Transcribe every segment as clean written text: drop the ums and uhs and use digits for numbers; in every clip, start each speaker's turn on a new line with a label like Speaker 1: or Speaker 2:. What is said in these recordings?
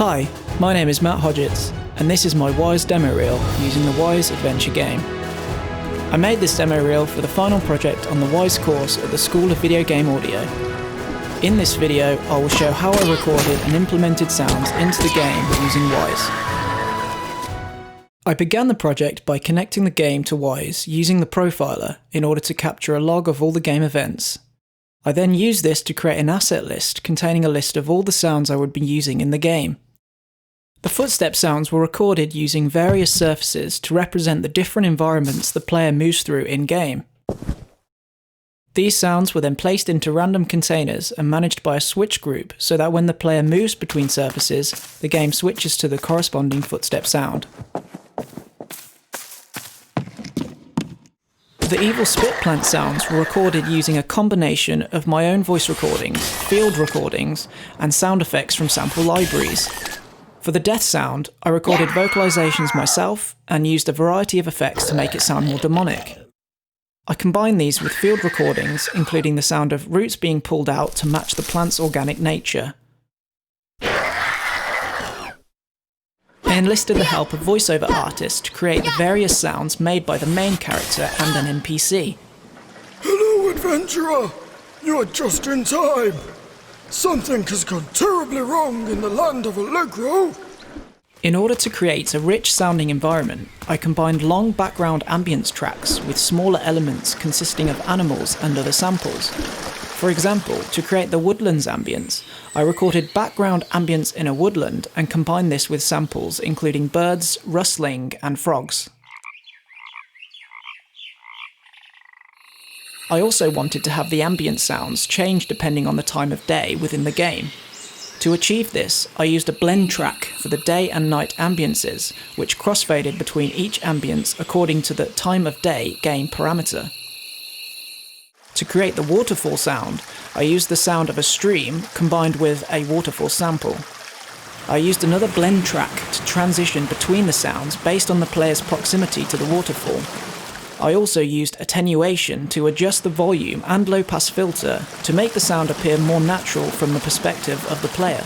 Speaker 1: Hi, my name is Matt Hodgetts, and this is my Wwise Demo Reel using the Wwise Adventure game. I made this demo reel for the final project on the Wwise course at the School of Video Game Audio. In this video, I will show how I recorded and implemented sounds into the game using Wwise. I began the project by connecting the game to Wwise using the profiler in order to capture a log of all the game events. I then used this to create an asset list containing a list of all the sounds I would be using in the game. The footstep sounds were recorded using various surfaces to represent the different environments the player moves through in-game. These sounds were then placed into random containers and managed by a switch group so that when the player moves between surfaces, the game switches to the corresponding footstep sound. The evil spit plant sounds were recorded using a combination of my own voice recordings, field recordings, and sound effects from sample libraries. For the death sound, I recorded vocalizations myself and used a variety of effects to make it sound more demonic. I combined these with field recordings, including the sound of roots being pulled out to match the plant's organic nature. I enlisted the help of voiceover artists to create the various sounds made by the main character and an NPC.
Speaker 2: Hello, adventurer! You are just in time! Something has gone terribly wrong in the land of Allegro!
Speaker 1: In order to create a rich-sounding environment, I combined long background ambience tracks with smaller elements consisting of animals and other samples. For example, to create the woodlands ambience, I recorded background ambience in a woodland and combined this with samples including birds, rustling, and frogs. I also wanted to have the ambient sounds change depending on the time of day within the game. To achieve this, I used a blend track for the day and night ambiences, which crossfaded between each ambience according to the time of day game parameter. To create the waterfall sound, I used the sound of a stream combined with a waterfall sample. I used another blend track to transition between the sounds based on the player's proximity to the waterfall. I also used attenuation to adjust the volume and low-pass filter to make the sound appear more natural from the perspective of the player.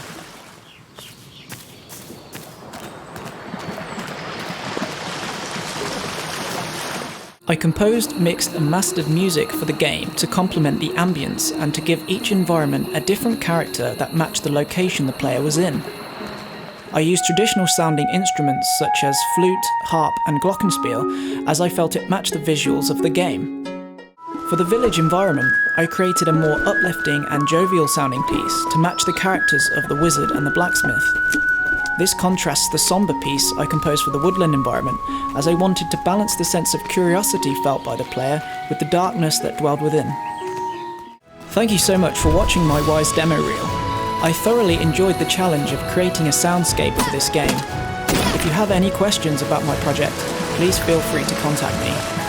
Speaker 1: I composed, mixed and mastered music for the game to complement the ambience and to give each environment a different character that matched the location the player was in. I used traditional sounding instruments such as flute, harp and glockenspiel as I felt it matched the visuals of the game. For the village environment, I created a more uplifting and jovial sounding piece to match the characters of the wizard and the blacksmith. This contrasts the somber piece I composed for the woodland environment, as I wanted to balance the sense of curiosity felt by the player with the darkness that dwelled within. Thank you so much for watching my Wwise Demo Reel. I thoroughly enjoyed the challenge of creating a soundscape for this game. If you have any questions about my project, please feel free to contact me.